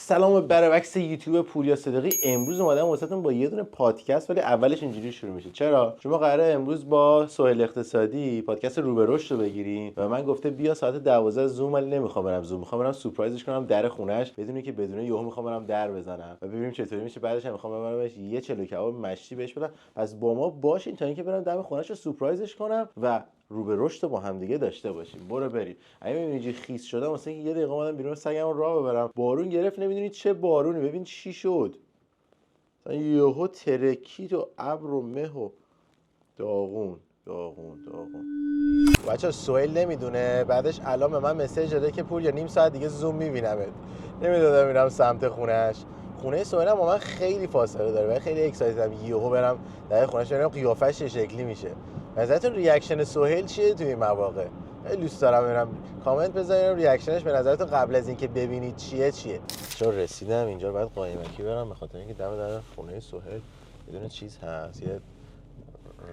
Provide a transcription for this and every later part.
سلام برعکس یوتیوب پوریا صدیقی. امروز اومدم واسهتون با یه دونه پادکست، ولی اولش اینجوری شروع میشه. چرا؟ چون ما قراره امروز با سهیل اقتصادی پادکست رو به رشد رو بگیریم و من گفته بیا ساعت 12 زوم، ولی نمیخوام برم زوم، میخوام برم سورپرایزش کنم در خونه‌اش بدونه که بدونه یهو میخوام برم در بزنم و ببینیم چطوری میشه. بعدش هم میخوام ببرمش یه چلو کباب مشتی بهش بدم. پس با ما باشین تا اینکه برم دم خونه‌اش رو سورپرایزش کنم و رو به رشد با هم دیگه داشته باشیم. برو بریم. اگه میبینی خیس شدم واسه اینکه یه دقیقه اومدم بیرون سگمو راه ببرم، بارون گرفت، نمیدونی چه بارونی. ببین چی شد، مثلا یهو ترکید و ابر و مه و داغون. بچه‌ها سهیل نمیدونه، بعدش الان به من مسیج داده که پوریا نیم ساعت دیگه زوم میبینمت. نمیدادم میرم سمت خونه‌اش. خونه سهیل هم با من خیلی فاصله داره و خیلی اکسایتدم یهو برم در خونه‌اش ببینم قیافش چه شکلی میشه. نظرتون ریاکشن سهیل چیه توی این مواقع؟ خیلی دوست دارم ببینم، کامنت بذارین ریاکشنش به نظرتون قبل از اینکه ببینید چیه. چون رسیدم اینجا بعد قایمکی برم به خاطر اینکه دم در خونه سهیل یه دونه چیز هست، یه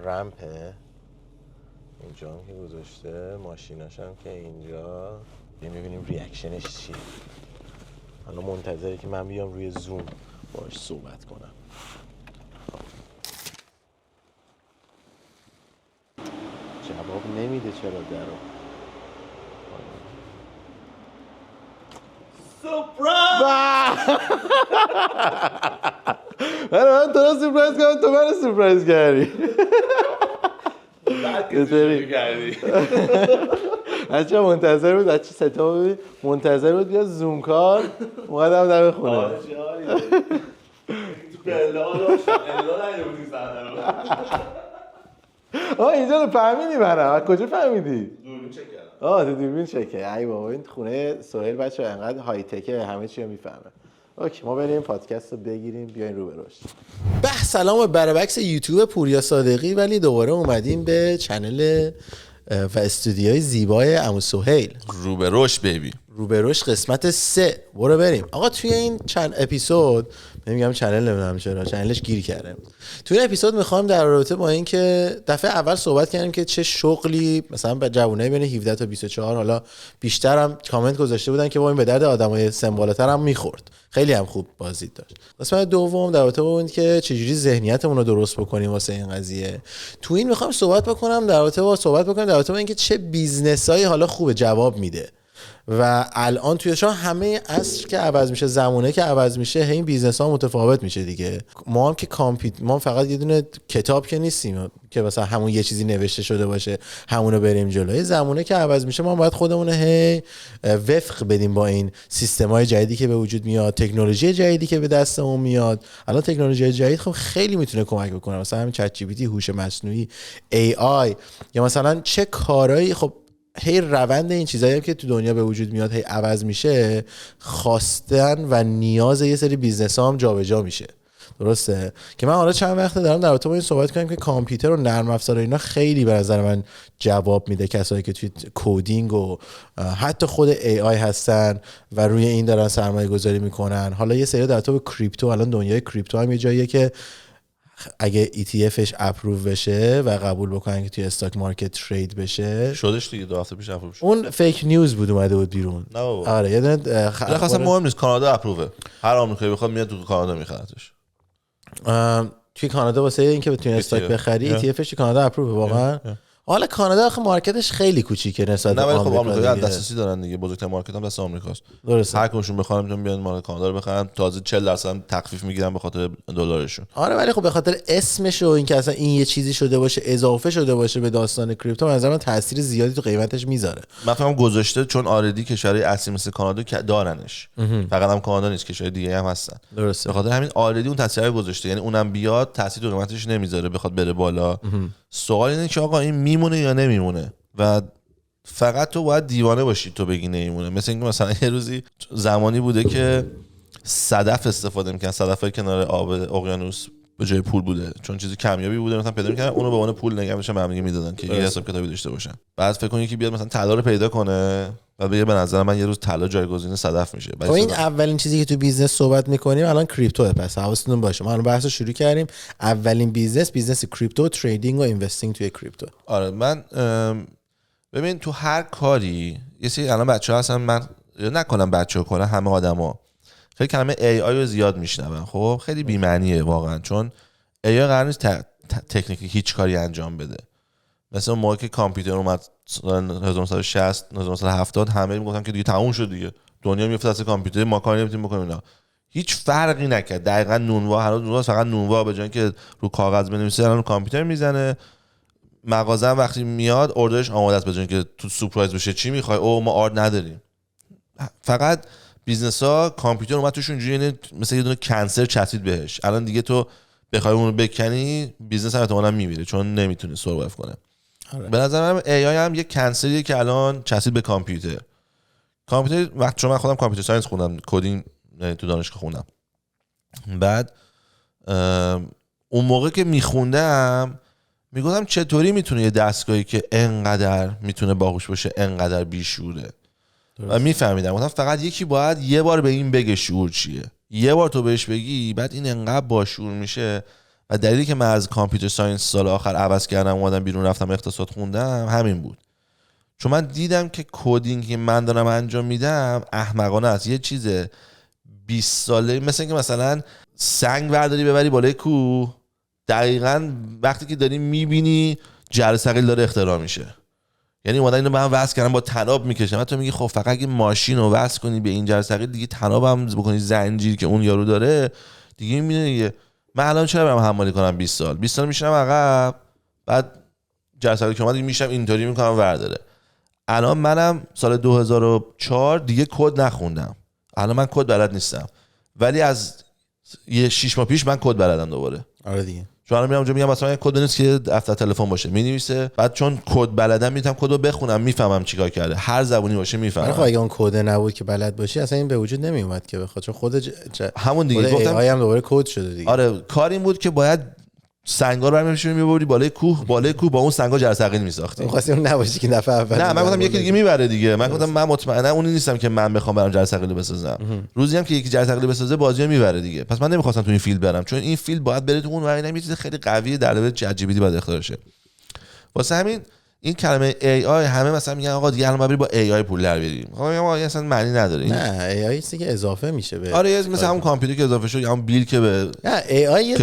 رمپه اینجا هم که گذاشته، ماشیناش هم که اینجا. ببینیم ریاکشنش چیه. الان منتظره که من بیام روی زوم باهاش صحبت کنم. جواب نمیده، چرا درو سورپرایز. من تو رو سورپرایز کردم، تو من سورپرایز کردی. بچه منتظر بود، بچه ستا ببین منتظر بود بیا زوم کار، اومدم در خونه. اینجا رو فهمیدی منم؟ کجا فهمیدی؟ دوربین چک کردم. تو دوربین چکه. ای بابا این خونه سهیل بچه انقدر های تکه، همه چی رو میفهمه. اوکی ما بریم پادکست رو بگیریم، بیاین رو به رشد. سلام برعکس یوتیوب پوریا صادقی، ولی دوباره اومدیم به چنل و استودیوی زیبای عمو سهیل. رو به رشد بیبی، رو به رشد قسمت 3. برو بریم آقا. توی این چند اپیزود میگم چنل، نمیدونم چرا چنلش گیر کرده. توی این اپیزود میخوام در رابطه با این که دفعه اول صحبت کردیم که چه شغلی مثلا به جوونای بین 17 تا 24، حالا بیشتر هم کامنت گذاشته بودن که با این به درد آدمای سن بالاتر هم میخورد. خیلی هم خوب بازدید داشت. قسمت دوم در رابطه با این که چجوری ذهنیتمون رو درست بکنیم واسه این قضیه. تو این میخوام صحبت بکنم در رابطه با اینکه چه بیزنسایی حالا خوب جواب میده. و الان توی شما همه عصر که عوض میشه، زمانه که عوض میشه، این بیزنس ها متفاوت میشه دیگه. ما هم که ما فقط یه دونه کتاب که نیستیم که مثلا همون یه چیزی نوشته شده باشه همونو بریم جلوی. زمانه که عوض میشه ما باید خودمون وفق بدیم با این سیستم‌های جدیدی که به وجود میاد، تکنولوژی جدیدی که به دستمون میاد. الان تکنولوژی جدید خب خیلی میتونه کمک بکنه، مثلا همین چت جی پی تی، هوش مصنوعی، ای آی، یا مثلا چه کارهایی. خب هی روند این چیزایی که تو دنیا به وجود میاد هی عوض میشه، خواستن و نیاز یه سری بیزنس ها هم جابجا میشه. درسته که من حالا چند وقته دارم در رابطه با این صحبت کنم که کامپیوتر و نرم افزار اینا خیلی به نظر من جواب میده. کسایی که توی کدینگ و حتی خود ای آی هستن و روی این دارن سرمایه گذاری میکنن. حالا یه سری در رابطه با کریپتو، الان دنیای کریپتو هم یه جاییه که اگه ETFش اپروو بشه و قبول بکنن که توی استاک مارکت ترید بشه، شدش دیگه 2 هفته پیش اپروو شد. اون فیک نیوز بود اومده بود بیرون. آره یه دونه خاصا مهم نیست، کانادا اپرووه، هر آمریکایی بخواد میاد تو کانادا میخرتش. توی کانادا واسه اینکه بتونی استاک بخری ETFش توی کانادا اپرووه واقعا. حالا کانادا آخه مارکتش خیلی کوچیکه نسبت به آمریکا. خب آمریکا دسترسی دارن دیگه، بزرگترین مارکت هم دست آمریکاست. درسته. هر کدومشون بخوام میتونن بیان مارکت کانادا رو بخرن، تازه 40% هم تخفیف میگیرن به خاطر دلارشون. آره ولی خب به خاطر اسمش و اینکه اصلا این یه چیزی شده باشه، اضافه شده باشه به داستان کریپتو، به نظر من تاثیر زیادی تو قیمتش میذاره. من فهمم گذاشته چون آردی کشورهای اصلی مثل کانادا دارنش. فقط هم کانادا نیست، کشورهای دیگه هم هستن. درسته. به خاطر همین آردی اون تاثیر گذاشته، یعنی اونم بیاد تاثیر تو قیمتش نمیذاره بخواد بره بالا. سوال اینه که آقا این میمونه یا نمیمونه و فقط تو باید دیوانه باشی تو بگی نمیمونه. مثل اینکه مثلا یه روزی زمانی بوده که صدف استفاده میکنن، صدفای کنار آب اقیانوس به جای پول بوده، چون چیزی کمیابی بوده مثلا پیدا میکنن اونو به عنوان پول نگه داشتن، به هم دیگه میدادن که یه حساب کتابی داشته باشن. بعد فکر کنی که بیاد مثلا طلا رو پیدا کنه و بگه به نظر من یه روز طلا جایگزین صدف میشه. خب این اولین چیزی که تو بیزنس صحبت میکنیم الان کریپتوه. پس حواستون باشه، ما الان بحثو شروع کردیم. اولین بیزنس کریپتو، تریدینگ و اینوستینگ توی کریپتو. آره من ببین تو هر کاری یه سری الان بچه‌ها هستن، من نکنم بچه‌ها کنه، همه آدما خیلی کلمه AI رو زیاد میشنوم. خب خیلی بی معنیه واقعا، چون AI قرار نیست تکنیکی هیچ کاری انجام بده. مثلا موقعی که کامپیوتر اومد 1960 1970 همه میگفتن که دیگه تموم شد دیگه، دنیا میفته از کامپیوتر، ما کاری نمیتونیم بکنیم اینا. هیچ فرقی نکرد. دقیقاً نونوا، هنوز نونوا فقط نونوا به جای اینکه رو کاغذ بنویسه الان رو کامپیوتر میزنه. مغازه وقتی میاد اوردرش آماده است، به جای اینکه تو سورپرایز بشه چی میخوای، او ما آرد نداریم. فقط بیزنس ها کامپیوتر اومد توشون اینجوری مثلا یه دونه کنسر چسبید بهش. الان دیگه تو بخوای اون رو بکنی بیزنس هم احتمالاً میمیره چون نمیتونه سروایو کنه. به نظر من AI هم یه کنسریه که الان چسبید به کامپیوتر. وقتی چون من خودم کامپیوتر ساینس خوندم، کدینگ تو دانشگاه خوندم، بعد اون موقع که میخوندم میگفتم چطوری میتونه یه دستگاهی که انقدر میتونه باهوش باشه انقدر بیشوره. و میفهمیدم گفتم فقط یکی باید یه بار به این بگه شعور چیه، یه بار تو بهش بگی بعد این انقدر باشعور میشه. و دلیلی که من از کامپیوتر ساینس سال آخر عوض کردم اومدم بیرون رفتم اقتصاد خوندم همین بود. چون من دیدم که کدینگ که من دارم انجام میدم احمقانه است. یه چیز 20 ساله مثل اینکه مثلا سنگ برداری ببری بالای کوه، دقیقاً وقتی که داری میبینی جر ثقیل داره اختراع میشه. یعنی اومدن اینو به هم وصل کردن با طناب میکشن. بعد تو میگی خب فقط اگه ماشین رو وصل کنی به این جر ثقیل دیگه طناب هم بکنی زنجیر که اون یارو داره دیگه میبینی دیگه. من الان چرا برام حمالی کنم 20 سال میشینم عقب، بعد جر ثقیل که اومد میشم اینطوری میکنم ورداره. الان منم سال 2004 دیگه کد نخوندم. الان من کد بلد نیستم، ولی از یه 6 ماه پیش من کد بلدم دوباره. آره دیگه. چون الان میام اونجا میگم مثلا کد بنویس که دفتر تلفن باشه، مینویسه. بعد چون کد بلدم میتونم کدو بخونم، میفهمم چیکار کرده، هر زبونی باشه میفهمم. خب اگه اون کد نبود که بلد باشی اصلا این به وجود نمی اومد که بخاطر چون خود همون دیگه گفتم AI هم دوباره کد شده دیگه. آره کار این بود که باید سنگا رو برمی‌داشتیم میبردی بالای کوه با اون سنگا جر ثقیل میساختی. می‌خواستی اون نباشی که دفعه اول. نه من گفتم یکی دیگه میبره دیگه. من گفتم من مطمئنا اونی نیستم که من بخوام برام جر ثقیل بسازم. روزی هم که یکی جر ثقیل بسازه بازیو میبره دیگه. پس من نمی‌خواستم تو این فیلد برم، چون این فیلد باید بره تو اون و اینا. یه چیز خیلی قویه در لول چت جی پی تی باید اختراع شه. واسه همین این کلمه AI همه مثلا میگن آقا دیگه الان بری با AI پول در بیاریم. آقا اصلا معنی نداره. نه AI چیزی که اضافه میشه به آره مثلا همون کامپیوتر که اضافه شد یا همون بیل که به نه AI یه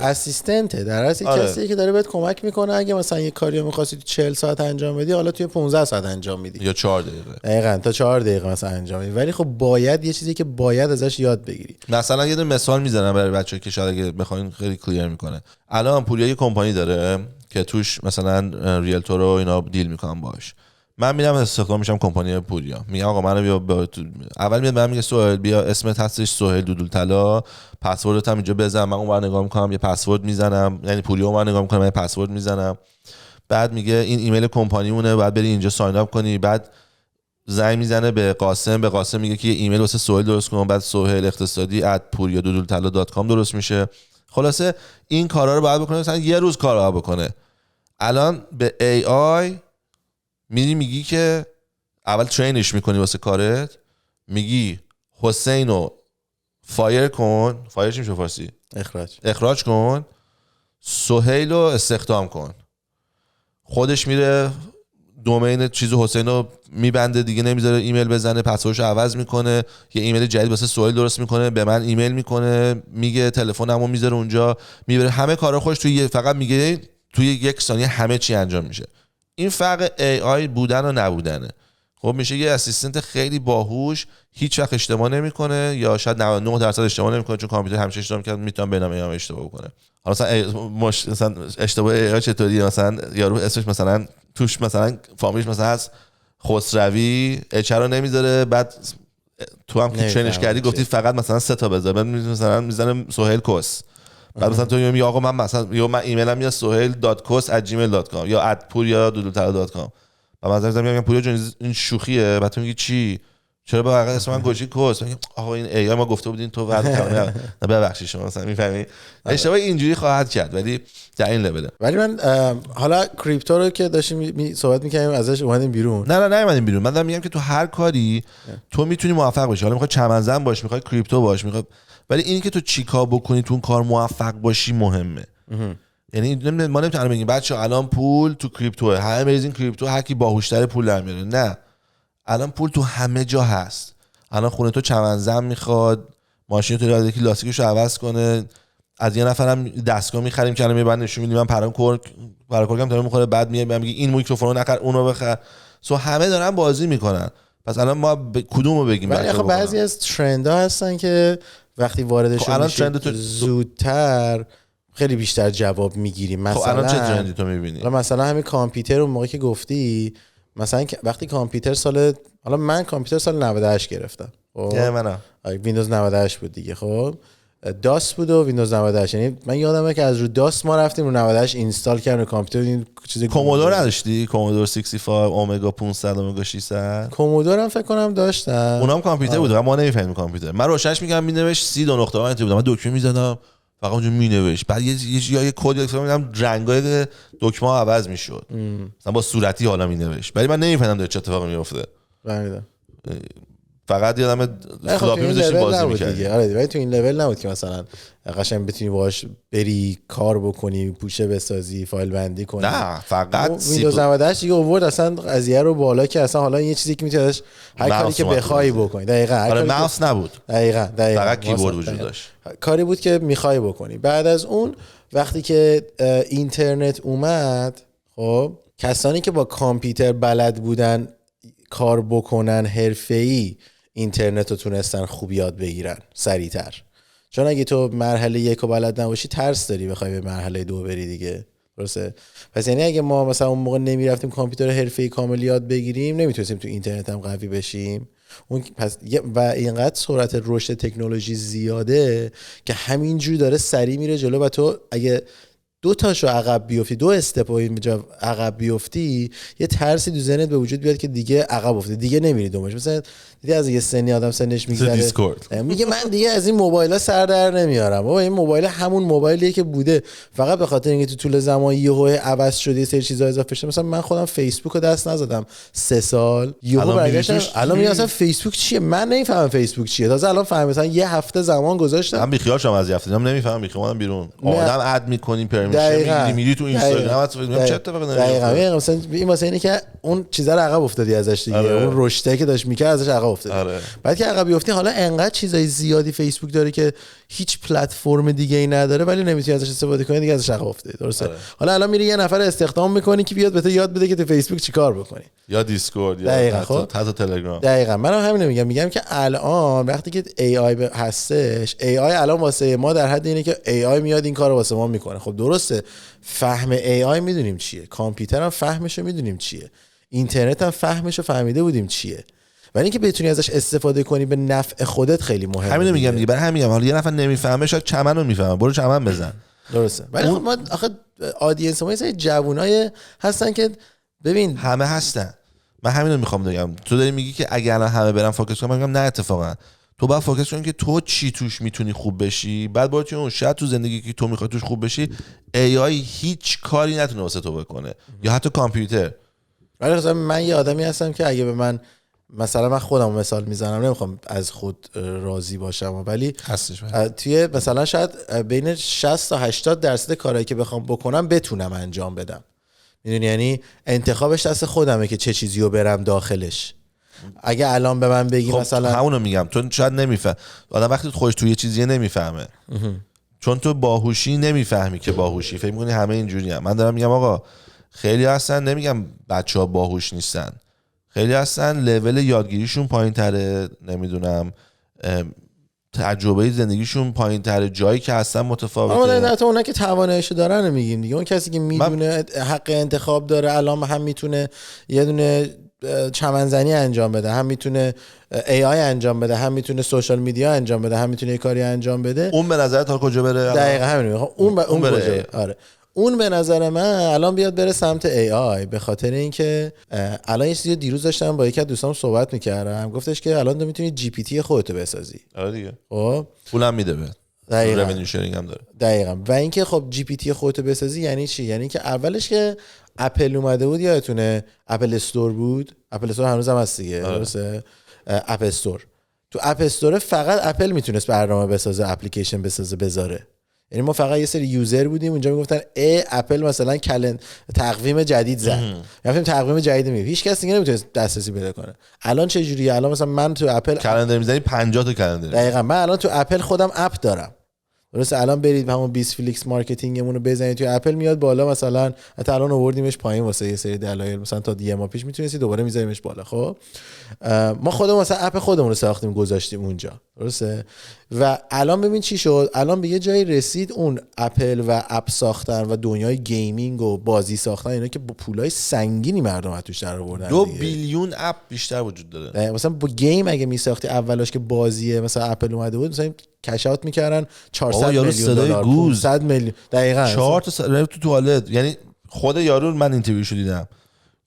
اسیستنته، در اصل کسی که داره بهت کمک میکنه. اگه مثلا یه کاریو می‌خواستی تو 40 ساعت انجام بدی حالا توی 15 ساعت انجام میدی یا 4 دقیقه. دقیقاً تا 4 دقیقه مثلا انجام میدی. ولی خب باید یه چیزی که باید ازش یاد بگیری. مثلا یه دونه مثال میزنم برای بچه‌ها که شاید اگه بخواید خیلی کلیر میکنه. الان پوریا یه کمپانی داره که توش مثلا ریلتور و اینا دیل میکنم باش. من میرم استخدام میشم کمپانی پوریا، میگم آقا منو بیا اول میاد من میگه سهیل بیا اسمت هستش سهیل دودول طلا، پسوردت هم اینجا بزن. من اونور نگاه میکنم یه پسورد میزنم، یعنی پوریا اونور نگاه میکنه من یه پسورد میزنم. بعد میگه این ایمیل کمپانیمونه بعد بری اینجا ساین اپ کنی. بعد زنگ میزنه به قاسم میگه که یه ایمیل واسه سهیل درست کن. بعد سهیل اقتصادی @puriadudultala.com درست میشه. خلاصه این کارا رو باید بکنه، مثلا یه روز کارا رو بکنه. الان به AI میگی که اول ترینش میکنی واسه کارت، میگی حسینو فایر کن، فایر چی میشه فارسی؟ اخراج کن، سهیلو استخدام کن. خودش میره دومین چیزو حسینو میبنده دیگه، نمیذاره ایمیل بزنه، پسوردشو عوض میکنه، یه ایمیل جدید واسه سهیل درست میکنه، به من ایمیل میکنه، میگه تلفنمو میذاره اونجا، میبره همه کارا خودش توی فقط میگه توی یک ثانیه همه چی انجام میشه. این فرق AI بودن و نبودنه. خب میشه یه اسیستنت خیلی باهوش، هیچ وقت اشتباه نمیکنه یا شاید 99% اشتباه نمیکنه، چون کامپیوتر همیشه اشتباه میکنه، میتونه بینم AI اشتباه بکنه. حالا مثلا اشتباه AI چطوریه؟ مثلا یارو اسمش مثلا توش مثلا فامیلش مثلا از خسروی اچ رو نمیذاره، بعد تو هم که ترینش کردی گفتی فقط مثلا 3 تا بذار، بعد مثلا میذاره سهیل کس. بعد مثلا تو میگی آقا من مثلا یا من ایمیلم یا sohail.kos@gmail.com یا @puriadudultala.com. و مثلا میگم پوریا جون این شوخیه. بعد تو میگی چی؟ چرا با واقعا اسم من گوشی کس؟ میگم آقا این AI ما گفته بودین تو بعد کلمه نه ببخشید شما مثلا میفهمی اشتباه اینجوری خواهد کرد، ولی در این لوله. ولی من حالا کریپتو رو که داشتیم صحبت می‌کردیم ازش اومدیم بیرون. نه نیومدیم بیرون. من دارم میگم که تو هر کاری تو میتونی موفق باشی. حالا میخوای چمنزن باش، میخوای کریپتو باش، میخوای، ولی اینی که تو چیکار بکنی تو اون کار موفق باشی مهمه. یعنی ما نمیتونیم بگیم بچه‌ها الان پول تو کریپتوه، همه بریزین کریپتو، هر کی باهوش‌تره پول در میاره. نه، الان پول تو همه جا هست. الان خونه تو چمنزن میخواد، ماشین تو یکی لاستیکشو عوض کنه، از یه نفرم دستگاه میخریم که الان میبرن نشون میدیم من پرکورکم داره میخوره، بعد میگه این میکروفونو نخر اونو بخر. سو همه دارن بازی میکنن. پس الان ما کدومو بگیم؟ ولی خب بعضی از ترندها هستن که وقتی واردشون میشی زودتر خیلی بیشتر جواب میگیریم. مثلا خب الان چه ترندی تو میبینی؟ مثلا همین کامپیوتر اون موقع که گفتی، مثلا وقتی کامپیوتر حالا من کامپیوتر سال 98 گرفتم. منم ویندوز 98 بود دیگه. خب داس بود و ویندوز 98. یعنی من یادمه که از رو داس ما رفتیم رو 98 اینستال کردیم رو کامپیوتر. این چیزی کومودور نداشتی؟ کومودور 65 اومگا 500 اومگا 600 کومودور هم فکر کنم داشتم. اونام کامپیوتر بود. ما نمیفهمیم کامپیوتر. من روشنش میگم مینوشت 30 نقطه انتری بودم. من دکمه میزدم فقط اونجا مینوشت. بعد یه کد یادم میدم رنگای دکمه ها عوض میشد. مثلا با صورتی حالا مینوشت. ولی من نمیفهمیدم چه اتفاقی میفته. فقط یادم فلاپی می‌ذاشتیم بازی می‌کردیم. آره ولی تو این لول نبود که مثلا قشنگ بتونی باهاش بری کار بکنی، پوشه بسازی، فایل بندی کنی. نه فقط ویندوز 98 دیگه آورد اصلا قضیه رو بالا که اصلا حالا یه چیزی که می‌تونی ازش هر کاری که بخوای بکنی. دقیقاً. آره ماوس نبود. دقیقاً. فقط کیبورد وجود داشت. کاری بود که می‌خوای بکنی. بعد از اون وقتی که اینترنت اومد، خب کسانی که با کامپیوتر بلد بودن کار بکنن حرفه‌ای اینترنت رو تونستن خوب یاد بگیرن سریعتر. چون اگه تو مرحله 1 رو بلد نباشی ترس داری بخوای به مرحله 2 بری دیگه. درسته؟ پس یعنی اگه ما مثلا اون موقع نمیرفتیم کامپیوتر حرفه‌ای کامل یاد بگیریم، نمیتونستیم تو اینترنت هم قوی بشیم. اون پس و اینقدر سرعت رشد تکنولوژی زیاده که همینجوری داره سریع میره جلو و تو اگه دو تاشو عقب بیفتی، دو استپ اینجا عقب بیفتی، یه ترسی تو ذهنت به وجود بیاد که دیگه عقب افتادی، دیگه نمیری دنبالش. مثلا دیدی از یه سنی آدم سنش میگذره میگه من دیگه از این موبایل‌ها سر در نمیارم. بابا این موبایل همون موبایلیه که بوده، فقط به خاطر اینکه تو طول زمان یهو عوض شده، سری چیزا اضافه شده. مثلا من خودم فیسبوک رو دست نزدم 3 سال، یهو برگشتم الان میگم اصلا فیسبوک چیه؟ من نمیفهمم فیسبوک چیه. تازه الان فهمیدم. مثلا یه هفته زمان گذاشتم من بیخیال شدم از هفته، نمیفهمم، بیخیالم بیرون. آدم اد می‌کنیم پرمیشن میگیری تو اینستاگرام چه اتفاقی نمیفته. دقیقاً. مثلا این واسه اینه که اون چیزا رو عقب افتادی ازش دیگه. اون رشته که داشت میکرد ازش عقب افتادی. بعد که عقب بیفتی حالا انقدر چیزای زیادی فیسبوک داره که هیچ پلتفرم دیگه ای نداره، ولی نمیتونی ازش استفاده کنی دیگه، ازش عقب افتادی. درسته؟ حالا الان میری یه نفر استخدام میکنی که بیاد بهت یاد بده که تو فیسبوک چیکار بکنی، یا دیسکورد یا حتی تلگرام. دقیقاً. منم همین میگم که الان وقتی که AI هستش، AI الان واسه ما در حد اینه که AI میاد این کارو واسه ما میکنه. خب درسته، فهم AI میدونیم چیه، کامپیوتر هم فهمشو میدونیم چیه، اینترنت هم فهمشو فهمیده بودیم چیه، ولی اینکه بتونی ازش استفاده کنی به نفع خودت خیلی مهمه. همین میگم دیگه. برای همین حالا یه نفر نمیفهمه، شاید چمنو میفهمه، برو چمن بزن. درسته. ولی خب ما آخه آدینس ما یه جوونای هستن که ببین همه هستن. من همین رو میخوام بگم. تو داری میگی که اگه الان همه برن فوکس کنن، من میگم نه، اتفاقا تو باید فوکس کنی که تو چی توش میتونی خوب بشی، بعد برو اون شاید تو زندگی که تو میخوای توش خوب بشی AI هیچ کاری نتونه واسه تو بکنه، یا حتی کامپیوتر. ولی مثلا من یه آدمی هستم که اگه به من مثلا من خودم مثال میزنم، نمیخوام از خود راضی باشم، ولی هستش توی مثلا شاید بین 60 تا 80% کارهایی که بخوام بکنم بتونم انجام بدم. میدونی، یعنی انتخابش دست خودمه که چه چیزی رو برم داخلش. اگه الان به من بگی خب مثلا همونو میگم، تو شاید نمیفهم. آدم وقتی خودش توی چیزی نمیفهمه، چون تو باهوشی نمیفهمی که باهوشی، فکر می‌کنی همه اینجوریه. من دارم میگم آقا خیلی هستن، نمیگم بچه‌ها باهوش نیستن، خیلی هستن لول یادگیریشون پایین‌تره، نمیدونم تجربه زندگیشون پایین‌تره، جایی که هستن متفاوته. اما نه، تو اونا که تواناییشو دارن میگیم دیگه. اون کسی که میدونه حق انتخاب داره، الان هم میتونه یه دونه چمنزنی انجام بده، هم میتونه AI انجام بده، هم میتونه سوشال میدیا انجام بده، هم میتونه یه کاری انجام بده. اون به نظر تا کجا بره؟ دقیقاً همین. اون کجا؟ آره اون به نظر من الان بیاد بره سمت AI، به خاطر اینکه الان یه چیزی دیروز داشتم با یکی از دوستام صحبت میکردم، گفتش که الان تو میتونی جی پی تی خودتو بسازی. آره دیگه. خب پولم میده به. دقیقاً. رونیو شیرینگ هم داره. دقیقاً. و اینکه خب جی پی تی خودتو بسازی یعنی چی؟ یعنی که اولش که اپل اومده بود، یادتونه اپل استور بود، اپل استور هنوزم هست دیگه. درسته؟ اپ استور. تو اپ استور فقط اپل میتونست برنامه بسازه، اپلیکیشن بسازه، بذاره. یعنی ما فقط یه سری یوزر بودیم اونجا میگفتن اپل مثلا تقویم جدید زد، رفتیم تقویم جدید میگه، هیچ کس دیگه نمیتونه دسترسی پیدا کنه. الان چه جوریه؟ الان مثلا من تو اپل کلندر میزنی 50 تا کلندر. دقیقاً من الان تو اپل خودم اپ دارم. درسته الان برید همون 20 فلیکس مارکتینگمون رو بزنید توی اپل میاد بالا، مثلا حتی الان آوردیمش پایین واسه یه سری دلایل، مثلا تا یه ماه پیش میتونستی دوباره میذاریمش بالا. خب ما خودمون مثلا اپ خودمون رو ساختیم گذاشتیم اونجا. درسته و الان ببین چی شد، الان به یه جایی رسید اون اپل و اپ ساختن و دنیای گیمینگ و بازی ساختن اینا که با پولای سنگینی مردم از توش در آوردن. 2 بیلیون اپ بیشتر وجود داره. مثلا با گیم اگه میساختی اولش که بازیه مثلا اپل اومده بود مثلا کش اوت میکردن 400 میلیون دلار 500 میلیون. دقیقاً 4 تا تو توالت. یعنی خود یارو من اینترویوشو دیدم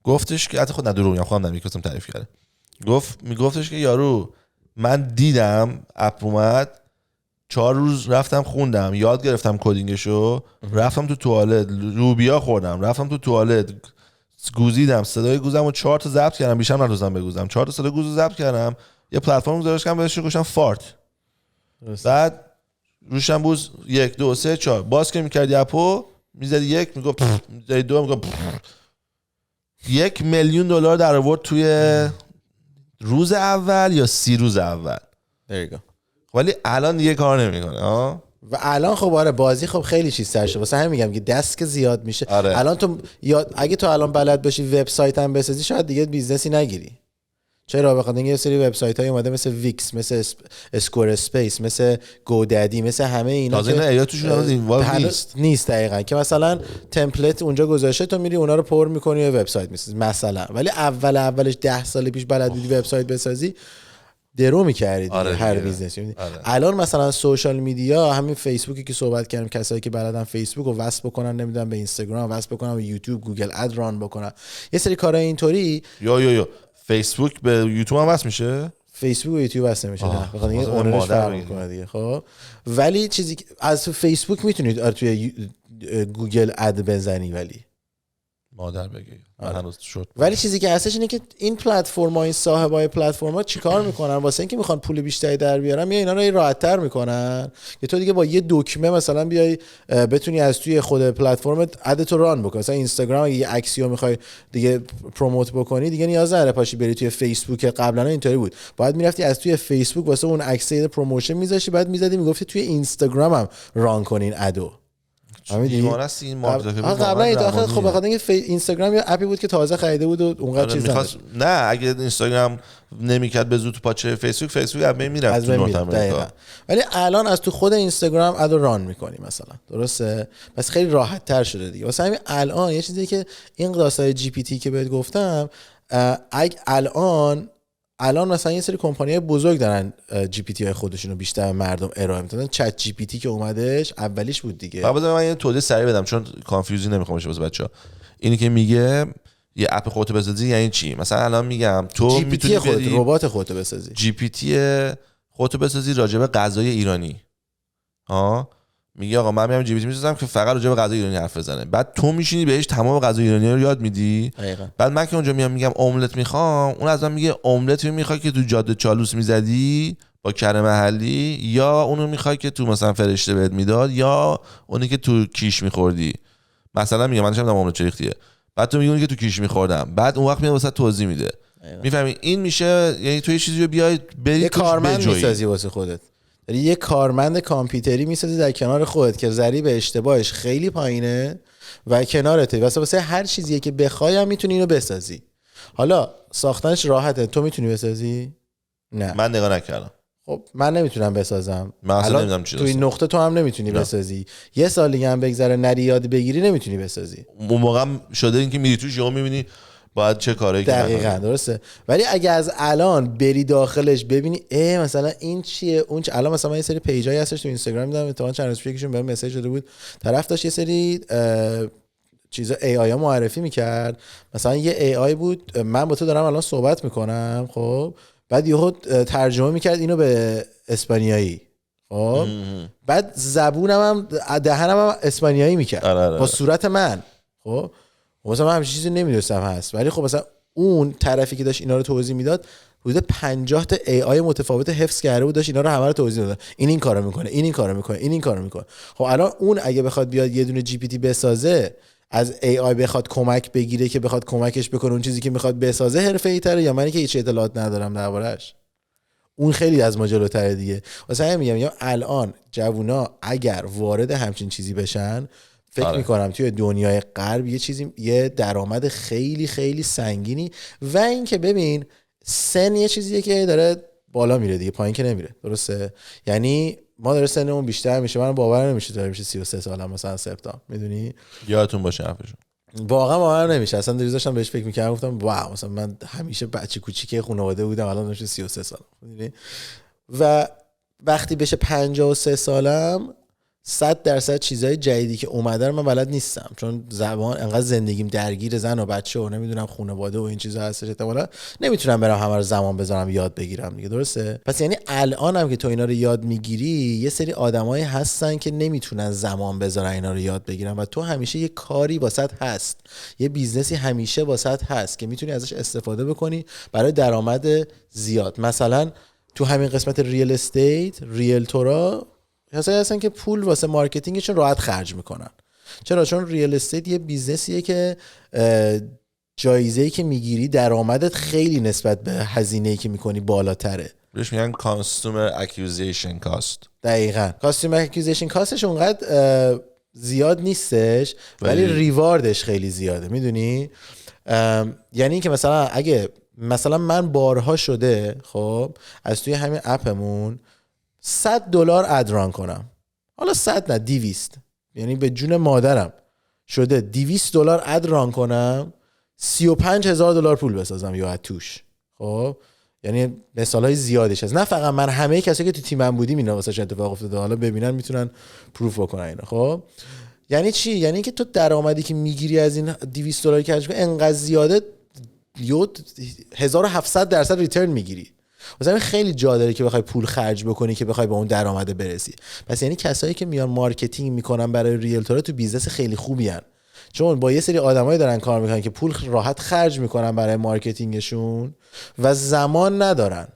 گفتش که حتی خود ندارم میگم خودم نمیگفتم تعریف کرده، میگفتش که یارو من دیدم اپ اومد 4 روز رفتم خوندم یاد گرفتم کدینگشو، رفتم تو توالت روبیا خوردم، رفتم تو توالت گوزیدم صدای گوزم و 4 تا ضبط کردم، بیشتر ندوزم بگوزم 4 تا صدای گوزو ضبط کردم، یه پلتفرم گذاشتم بهش گوشم فارت. بعد روشم بوز 1 2 3 4 باز که می‌کردی اپو می‌زدی 1 میگفت می‌زدی 2 میگفت 1 میلیون دلار در آورد توی روز اول یا 30 روز اول. ولی الان دیگه کار نمیکنه. و الان خب آره بازی خب خیلی چیز تر شده، واسه همین میگم که دست که زیاد میشه. آره. الان تو اگه تو الان بلد باشی وبسایت هم بسازی شاید دیگه بیزنسی نگیری. چرا؟ بخاطر اینکه یه سری وبسایت های اومده مثل ویکس، مثل اسکور اسپیس، مثل گودادی، مثل همه اینا که اینا توشون هنوز اینوالو نیست دقیقاً که مثلا تمپلیت اونجا گذاشته تو میری اونا رو پر میکنی و وبسایت میسازی مثلا. ولی اولش 10 سال پیش بلد بودی وبسایت بسازی درو می‌کردی دیگه. آره هر بیزنسی. الان مثلا سوشال میدیا همین فیسبوکی که صحبت کردیم، کسایی که بلدن فیسبوک رو وصل بکنن نمیدونم به اینستاگرام وصل بکنن به یوتیوب گوگل اد ران بکنن یه سری کارهای اینطوری. یا فیسبوک به یوتیوب هم وصل میشه؟ فیسبوک و یوتیوب وصل نمیشه نه بخاطر اینکه اونرش فرق میکنه دیگه. خب ولی چیزی از فیسبوک میتونید توی گوگل اد بزنی ولی مادر بگی هنوز شد. ولی چیزی که هستش اینه که این پلتفرم‌ها این صاحبای پلتفرم‌ها چیکار میکنن واسه اینکه میخوان پول بیشتری در بیارن میان اینا رو راحت‌تر میکنن که تو دیگه با یه دکمه مثلا بیای بتونی از توی خود پلتفرمت ادتو ران بکنی. مثلا اینستاگرام اگه یه عکسی رو میخوای دیگه پروموت بکنی دیگه نیاز نداره پاشی بری توی فیسبوک. قبلا اینطوری بود باید میرفتی از توی فیسبوک واسه اون عکس پروموشن میذاشتی بعد میزدی میگفتی توی اینستاگرام هم ران کنین ادو. دیوانه است این مارکتینگ. قبلا این داخل خب بخاطر اینکه اینستاگرام یه اپی بود که تازه خریده بود و اونقدر چیز نداشت. نه اگه اینستاگرام نمیکرد به زود تو پاچه فیسبوک از بین میرفت تو نورت آمریکا. ولی الان از تو خود اینستاگرام ادو ران میکنی مثلا. درسته؟ پس خیلی راحت تر شده دیگه. واسه همین الان یه چیزی که این داستان جی پی تی که بهت گفتم اگه الان مثلا یه سری کمپانی‌های بزرگ دارن جی پی تی های خودشونو بیشتر به مردم ارائه میدن. چت جی پی تی که اومدش اولیش بود دیگه. بعد من یه توضیح سریع بدم چون کانفیوزی نمیخوام بشه واسه بچه‌ها. اینی که میگه یه اپ خودت بسازی یعنی چی؟ مثلا الان میگم تو میتونی ربات خودت بسازی. جی پی تی خودت بسازی راجع به غذای ایرانی. میگه آقا من میام جی پی تی میسازم که فقط راجع به غذای ایرانی حرف بزنه. بعد تو میشینی بهش تمام غذای ایرانی رو یاد میدی. بعد من که اونجا میگم املت میخوام، اون از من میگه املت میخوای که تو جاده چالوس میزدی با کره محلی یا اونو میخوای که تو مثلا فرشته بهت میداد یا اونی که تو کیش میخوردی. مثلا میگم من نمیدونم املت چه ریختیه. بعد تو میگی اونی که تو کیش میخوردم. بعد اون وقت میاد واسه توضیح میده. میفهمی این میشه یعنی تو یه چیزی رو بیای بری کارمند میسازی واسه خودت. یه کارمند کامپیوتری میسازی در کنار خودت که ضریب اشتباهش خیلی پایینه و کنارته واسه هر چیزیه که بخوای هم میتونی اینو بسازی. حالا ساختنش راحته. تو میتونی بسازی؟ نه من نگاه نکردم. خب من نمیتونم بسازم. من اصلا نمیدونم چی. تو این نقطه تو هم نمیتونی بسازی. یه سال دیگه هم بگذره نری یاد بگیری نمیتونی بسازی. اون موقع شده این که میری توش یهو میبینی باید چه کاری کنی. دقیقاً درسته. ولی اگه از الان بری داخلش ببینی مثلا این چیه اون چیه. الان مثلا یه سری پیجایی هستش تو اینستاگرام دیدم اتفاقا چند روز پیششون بهم مسیج داده بود طرف داشت یه سری چیزا ای آی معرفی میکرد. مثلا یه ای آی بود من با تو دارم الان صحبت میکنم خب بعد یهو ترجمه میکرد اینو به اسپانیایی خب بعد زبونم هم دهنم هم اسپانیایی میکرد با صورت من. خب مثلا من همچین چیزی نمیدونستم هست ولی خب مثلا اون طرفی که داشت اینا رو توضیح میداد حدود 50 تا AI متفاوت حفظ کرده بود، داشت اینا رو همه رو توضیح میداد. این کارو میکنه، این کارو میکنه، این کارو میکنه. خب الان اون اگه بخواد بیاد یه دونه GPT بسازه، از AI بخواد کمک بگیره که بخواد کمکش بکنه اون چیزی که میخواد بسازه، حرفه‌ای تره یا منی که هیچ اطلاعات ندارم دربارش؟ اون خیلی از ما جلوتره دیگه. واسه همین میگم الان جوونا اگر وارد همچین چیزی بشن، فکر میکنم توی دنیای غرب یه درآمد خیلی خیلی سنگینی. و این که ببین سن یه چیزیه که داره بالا میره دیگه، پایین که نمیره. درسته؟ یعنی ما داره سنمون بیشتر میشه. من باور نمیشه داره میشه 33 سالم مثلا سپتامبر، میدونی؟ یادتون باشه حرفشون واقعا باور نمیشه. اصلا دیروز داشتم بهش فکر میکردم، گفتم واو، مثلا من همیشه بچه کوچیک خانواده بودم، الان میشه 33 سالم، میدونی؟ و وقتی بشه 53 سالم 100% چیزای جدیدی که اومده رو من بلد نیستم، چون زبان انقدر زندگیم درگیر زن و بچه و نمیدونم خانواده و این چیزا هستش، احتمالاً نمیتونم برم همه رو زمان بذارم یاد بگیرم دیگه. درسته؟ پس یعنی الانم که تو اینا رو یاد میگیری، یه سری آدمایی هستن که نمیتونن زمان بذارن اینا رو یاد بگیرن و تو همیشه یه کاری واسط هست، یه بیزنسی همیشه واسط هست که میتونی ازش استفاده بکنی برای درآمد زیاد. مثلا تو همین قسمت ریل استیت، ریلتورا کسایی هستن که پول واسه مارکتینگشون راحت خرج میکنن. چرا؟ چون ریل استیت یه بیزنسیه که جایزه‌ای که میگیری درآمدت خیلی نسبت به هزینه‌ای که میکنی بالاتره. بهش میگن کاستومر اکوزیشن کاست. دقیقاً کاستومر اکوزیشن کاستش اونقدر زیاد نیستش، ولی ریواردش خیلی زیاده، میدونی؟ یعنی اینکه مثلا اگه مثلا من بارها شده خب از توی همین اپمون $100 ادران کنم، حالا 100 نه 200، یعنی به جون مادرم شده $200 ادران کنم، $35,000 پول بسازم یا توش. خب یعنی مثالای زیادش هست، نه فقط من، همه کسایی که تو تیمم بودیم اینا واسش اتفاق افتاده، حالا ببینن میتونن پروف بکنن اینا. خب یعنی چی؟ یعنی اینکه تو درآمدی که میگیری از این $200 که انقدر زیاده، 1700% ریترن میگیری. مثلا خیلی جا داره که بخوای پول خرج بکنی که بخوای به اون درآمد برسی. پس یعنی کسایی که میان مارکتینگ میکنن برای ریلتورها تو بیزنس خیلی خوبی هن، چون با یه سری آدمایی دارن کار میکنن که پول راحت خرج میکنن برای مارکتینگشون و زمان ندارن.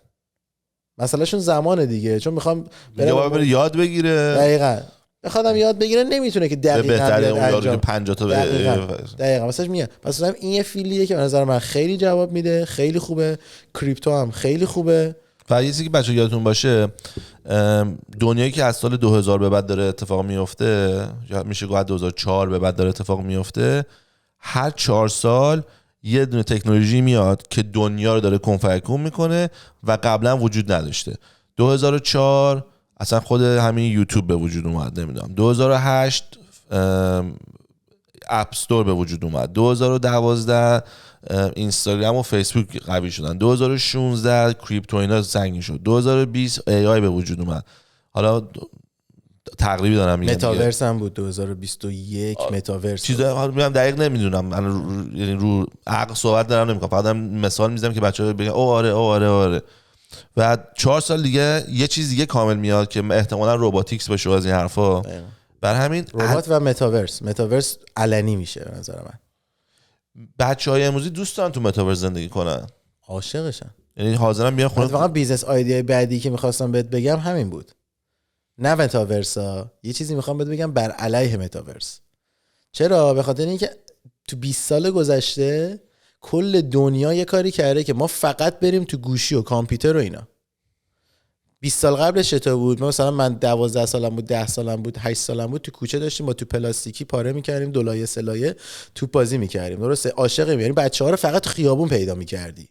مثلاًشون زمان دیگه، چون میخوام بره یاد بگیره. دقیقاً بخوادم یاد بگیره نمیتونه که دقیقاً انجام 50 تا دقیقاً مثلا میگه مثلا این یه فیلیه که به نظر من خیلی جواب میده، خیلی خوبه. کریپتو هم خیلی خوبه. و یه چیزی که بچه‌ها یادتون باشه، دنیایی که از سال 2000 به بعد داره اتفاق میفته، یا میشه گفت 2004 به بعد داره اتفاق میفته، هر 4 سال یه دونه تکنولوژی میاد که دنیا رو داره کنفرکون میکنه و قبلا وجود نداشته. 2004 اصلا خود همین یوتیوب به وجود اومد، نمیدونم 2008 اپ استور به وجود اومد، 2012 اینستاگرام و فیسبوک قوی شدن، 2016 کریپتو اینا سنگین شد، 2020 AI به وجود اومد. حالا تقریبی دارم میگم متاورس هم بود 2021 متاورس چیزا میگم دقیق نمیدونم، یعنی رو عقل صحبت دارم نمیکنم، فقط مثال میزنم که بچه‌ها بگن او آره. و 4 سال دیگه یه چیز دیگه کامل میاد که احتمالاً روباتیکس باشه از این حرفا. بر همین ربات و متاورس علنی میشه به نظر من. بچه‌های امروزی دوست دارن تو متاورس زندگی کنن، عاشقشن، یعنی حاضرن بیان خونه. واقعا بیزنس ایده بعدی که می‌خواستم بهت بگم همین بود. نه متاورسا، یه چیزی میخوام بهت بگم بر علیه متاورس. چرا؟ به خاطر اینکه تو 20 سال گذشته کل دنیا یه کاری کرده که ما فقط بریم تو گوشی و کامپیوتر و اینا. 20 سال قبلش چطور بود؟ مثلا من 12 سالم بود، 10 سالم بود، 8 سالم بود، تو کوچه داشتیم با تو پلاستیکی پاره می‌کردیم، دولایه سلایه توپ بازی می‌کردیم. درسته؟ عاشقیم، یعنی بچه‌ها رو فقط تو خیابون پیدا می‌کردی.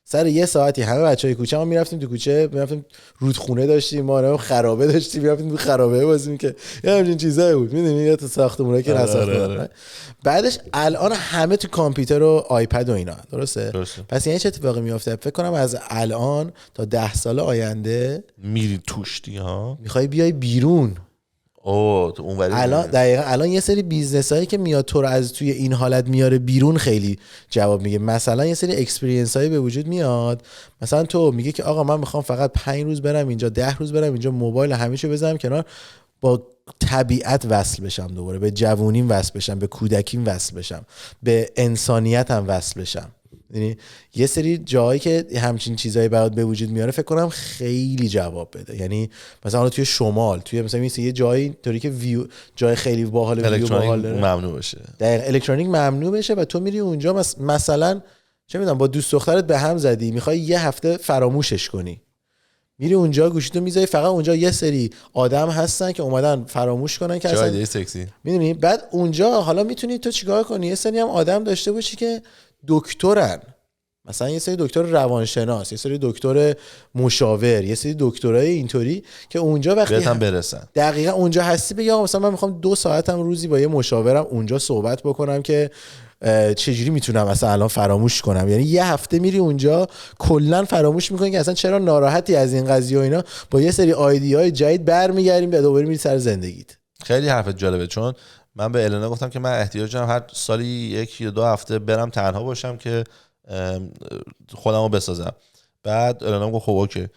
سر یه ساعتی همه بچهای کوچه ما میرفتیم تو کوچه، میرفتیم رودخونه داشتیم، ما خرابه داشتیم، میرفتیم تو خرابه بازی می‌کردیم. یه همچین چیزایی بود، می‌دونی؟ یا تو ساختمونا که نساختن. بعدش الان همه تو کامپیوتر و آیپد و اینا. درسته؟ پس یعنی چه اتفاقی میفته؟ فکر کنم از الان تا 10 سال آینده میری توش دیگه ها، میخوای بیای بیرون. تو اونوری الان دقیقاً الان یه سری بیزنسایی که میاد تو رو از توی این حالت میاره بیرون خیلی جواب میگه. مثلا یه سری اکسپریانس هایی به وجود میاد، مثلا تو میگه که آقا من میخوام فقط 5 روز برم اینجا، 10 روز برم اینجا، موبایل همیشه بذارم کنار، با طبیعت وصل بشم، دوباره به جوونیم وصل بشم، به کودکیم وصل بشم، به انسانیتم وصل بشم. یعنی یه سری جایی که همچین چیزایی برات به وجود میاره فکر کنم خیلی جواب بده. یعنی مثلا توی شمال توی مثلا یه جایی طوری که جای خیلی باحال ویو باحال داره ممنوع بشه، دقیقاً الکترونیک ممنوع بشه و تو میری اونجا مثلا چه میدونم با دوست دخترت به هم زدی میخوای یه هفته فراموشش کنی، میری اونجا گوشیتو میذاری، فقط اونجا یه سری آدم هستن که اومدن فراموش کنن که اصلا چه سکسی. میدونی بعد اونجا حالا میتونی تو چیکار کنی، یه سری هم آدم داشته باشی که دکترن، مثلا یه سری دکتر روانشناس، یه سری دکتر مشاور، یه سری دکترای اینطوری که اونجا وقتی بهتون برسن دقیقاً اونجا هستی بگی آقا مثلا من میخوام 2 ساعتم روزی با یه مشاورم اونجا صحبت بکنم که چجوری میتونم مثلا الان فراموش کنم. یعنی یه هفته میری اونجا کلا فراموش میکنی که اصلا چرا ناراحتی از این قضیه و اینا، با یه سری ایده‌های جدید برمیگردیم به دوباره میری سر زندگیت. خیلی حرفت جالبه، چون من به النا گفتم که من احتیاج دارم هر سالی 1 یا 2 هفته برم تنها باشم که خودمو بسازم. بعد النا گفت خب اوکی،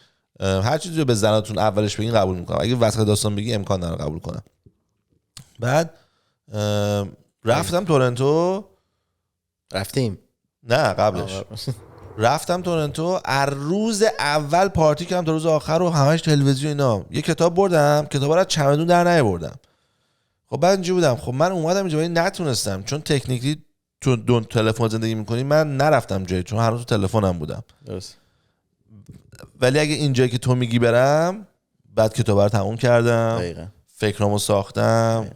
هر چیزی رو به زناتون اولش بگین قبول میکنم، اگه وسط داستان بگی امکان نداره قبول کنم. بعد رفتم تورنتو. رفتیم؟ نه قبلش رفتم تورنتو، از روز اول پارتی کردم تا روز آخر رو همش تلویزیون اینا. یه کتاب بردم، کتاب رو از چمدون در نیاوردم. خب بعد اینجا بودم، خب من اومدم اینجا ولی نتونستم، چون تکنیکلی تو تلفن زندگی میکنی من نرفتم جایی، چون هر روز تو تلفنم بودم. درست. ولی اگه اینجایی که تو میگی برم، بعد کتاب رو تموم کردم، دقیقاً فکرامو ساختم،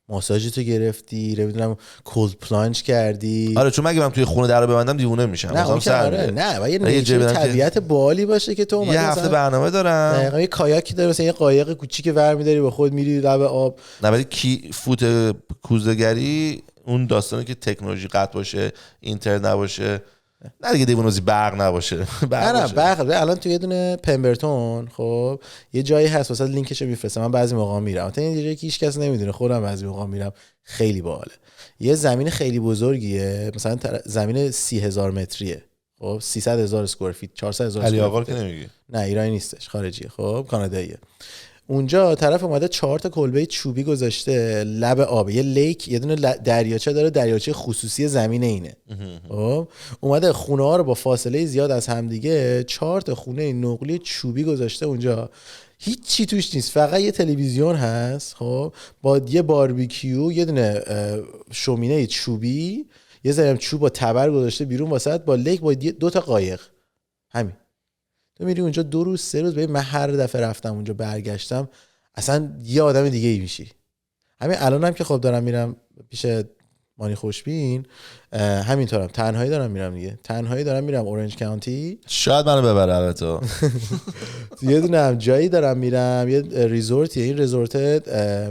ماساژتو گرفتی، نمیدونم کولد پلانج کردی. آره چون مگه من توی خونه در رو ببندم دیوونه میشم. نه اون آره نه و یه طبیعت باحالی باشه که تو یه هفته برنامه دارم. دقیقاً یه کایاکی داره، مثلا یه قایق کوچیک ورمی‌داری با خود میری لب آب. نه ولی کی فوت کوزه‌گری اون داستانی که تکنولوژی قطع باشه، اینترنت نباشه، نه دیگه دیوونوزی، برق نباشه. نه برق الان تو یه دونه پمبرتون خب یه جایی هست واسه لینکشو میفرستم، من بعضی موقع میرم، مثلا یه جایی که هیچ کس نمیدونه، خودم بعضی موقع میرم، خیلی باحاله. یه زمین خیلی بزرگیه، مثلا زمین 30,000 متریه، خب 300,000 اسکوئر فیت، 400,000 علی آقا که نمیگی؟ نه ایرانی نیستش، خارجیه، خب کاناداییه. اونجا طرف اومده 4 تا کلبه چوبی گذاشته لب آب، یه لیک، یه دونه دریاچه داره، دریاچه خصوصی زمین اینه. خب اومده خونه ها رو با فاصله زیاد از همدیگه 4 تا خونه نقلی چوبی گذاشته اونجا، هیچ چی توش نیست، فقط یه تلویزیون هست، خب با یه باربیکیو، یه دونه شومینه چوبی، یه ذره چوب با تبر گذاشته بیرون واسط، با لیک، با 2 تا قایق. همین. تو میری اونجا 2 روز 3 روز، من هر دفعه رفتم اونجا برگشتم اصلا یه آدم دیگه ای میشی. همین الانم که خب دارم میرم پیش مانی خوشبین، همینطورم تنهایی دارم میرم دیگه، تنهایی دارم میرم اورنج کانتی، شاید منو ببره البته. یه دونه هم جایی دارم میرم، یه ریزورتیه، این ریزورت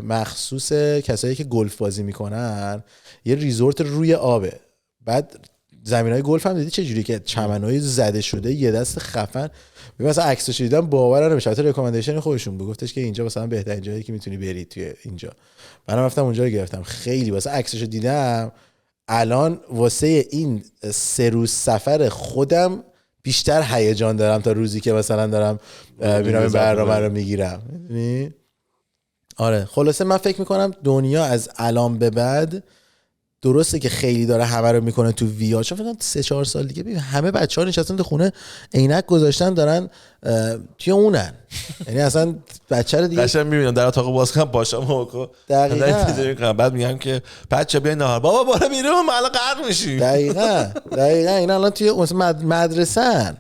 مخصوص کسایی که گلف بازی میکنن، یه ریزورت روی آبه. بعد زمینای گلف هم دیدی چه جوری که چمنای زده شده، یه دست خفن. مثلا عکسش دیدم باور نمیشه، البته ریکامندیشن خودشون بود، گفتش که اینجا مثلا بهترین جایی که میتونی بری توی اینجا. منم رفتم اونجا رو گرفتم، خیلی واسه عکسش دیدم الان واسه این 3 روز سفر خودم بیشتر هیجان دارم تا روزی که مثلا دارم میرم این برنامه رو میگیرم. میدونی؟ آره خلاصه من فکر میکنم دنیا از الان به بعد درسته که خیلی داره همه رو میکنه تو وی آر، چون فکر 3-4 سال دیگه ببین همه بچه‌ها نشستن تو خونه عینک گذاشتن دارن توی اونن، یعنی اصلا بچه رو دیگه قشنگ میبینم در اتاق باز کنم باشم موقع دقیقاً بعد میگم که بچه بیاین نهار، بابا برو بیرون الان غرق میشی. دقیقاً اینا الان توی مدرسه‌ن.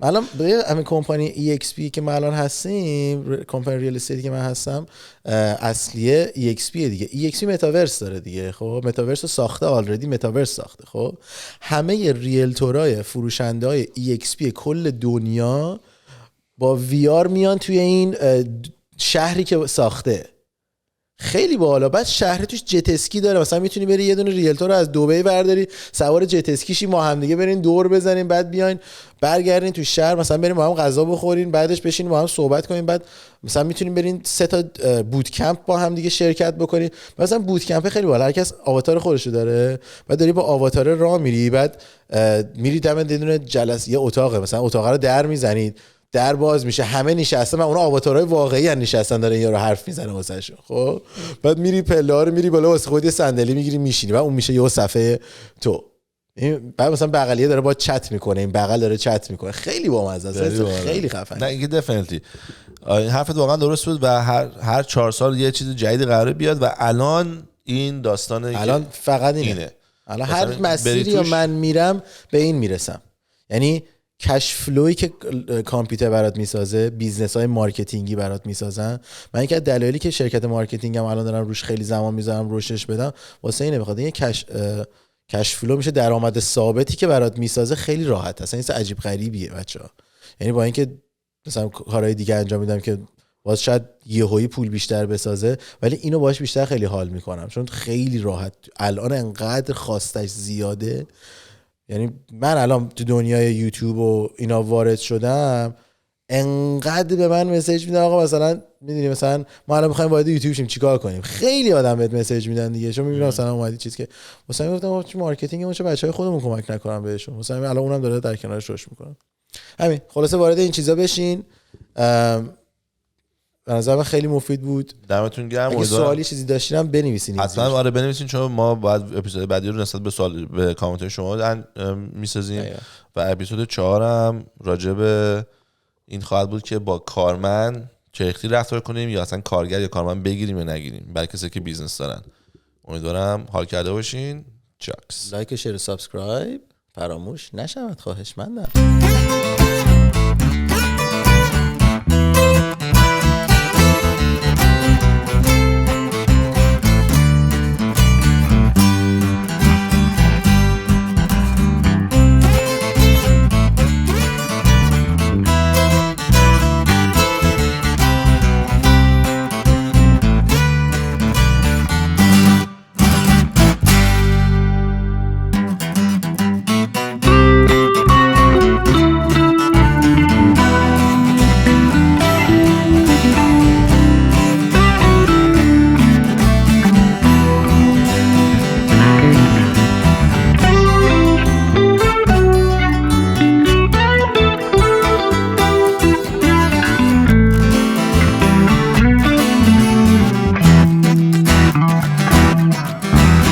الان به همین کمپانی EXP که ما الان هستیم، کمپانی ریال استیتی که من هستم، اصلیه EXP دیگه. EXP متاورس داره دیگه، خب متاورس رو ساخته، آلردی متاورس ساخته. خب همه ریلتورای فروشنده‌های EXP کل دنیا با VR میان توی این شهری که ساخته، خیلی بالا. بعد شهر توش جت اسکی داره، مثلا میتونی بری یه دونه ریلتور رو از دبی برداری، سوار جت اسکیشی، ما هم دیگه برین دور بزنیم، بعد بیاین برگردین تو شهر، مثلا بریم با هم غذا بخورین، بعدش بشینیم با هم صحبت کنیم، بعد مثلا میتونیم برین 3 تا بوت کمپ با هم دیگه شرکت بکنین. مثلا بوت کمپ خیلی بالا، هر کس آواتار خودشو داره، بعد داری با آواتار راه میری، بعد میری دم یه دونه جلسه، یه اتاقه، مثلا اتاق رو در میزنید، در باز میشه، همه نشستن، اونا آواتارهای واقعی ان نشستن، داره یارو حرف میزنه واسهشون. خب بعد میری پله رو میری بالا، واسه خودت یه صندلی میگیری میشینی، بعد اون میشه یه صفحه تو. این بعد مثلا بغلیه داره با چت میکنه، این بغل داره چت میکنه، خیلی بامزه است، خیلی خفن. نه این دفینیتلی این حرفت واقعا درست بود و هر 4 سال یه چیز جدید قراره بیاد و الان این داستانه الان فقط اینه. الان هر مسیری یا من میرم به این میرسم، یعنی کش فلوی که کامپیوتر برات میسازه، بیزنس های مارکتینگی برات میسازن. من اینکه دلایلی که شرکت مارکتینگم الان دارم روش خیلی زمان میذارم روشش بدم واسه اینه، بخاطر این کش فلو میشه درآمد ثابتی که برات میسازه خیلی راحت. اصلا این عجیب غریبیه بچه‌ها. یعنی با اینکه مثلا کارهای دیگه انجام میدم که واسه شاید یهویی پول بیشتر بسازه، ولی اینو باهاش بیشتر خیلی حال میکنم چون خیلی راحت. الان انقدر خواستش زیاده، یعنی من الان تو دنیای یوتیوب و اینا وارد شدم، انقدر به من مسیج میدن آقا مثلا میدونی مثلا ما الان میخوایم وارد یوتیوب شیم چیکار کنیم. خیلی آدم بهت مسیج میدن دیگه، چون میبینم مثلا اومدی چیز که مثلا گفتم چه مارکتینگ چه بچهای خودمون کمک نکنم بهشون، مثلا الان اونم داره در کنارش روش میکنه. همین خلاصه وارد این چیزا بشین. به نظر من خیلی مفید بود. دمتون گرم. اگه سوالی چیزی داشتین بنویسین. حتما آره بنویسین، چون ما بعد اپیزود بعدی رو نسبت به سوال به کامنت شما میسازیم و اپیزود 4 هم راجع به این خواهد بود که با کارمند چه اختی رفتار کنیم یا اصلا کارگر یا کارمند بگیریم یا نگیریم، برای کسایی که بیزنس دارن. امیدوارم حال کرده باشین. چاکس. لایک، شیر و سابسکرایب فراموش نشود، خواهش مندم.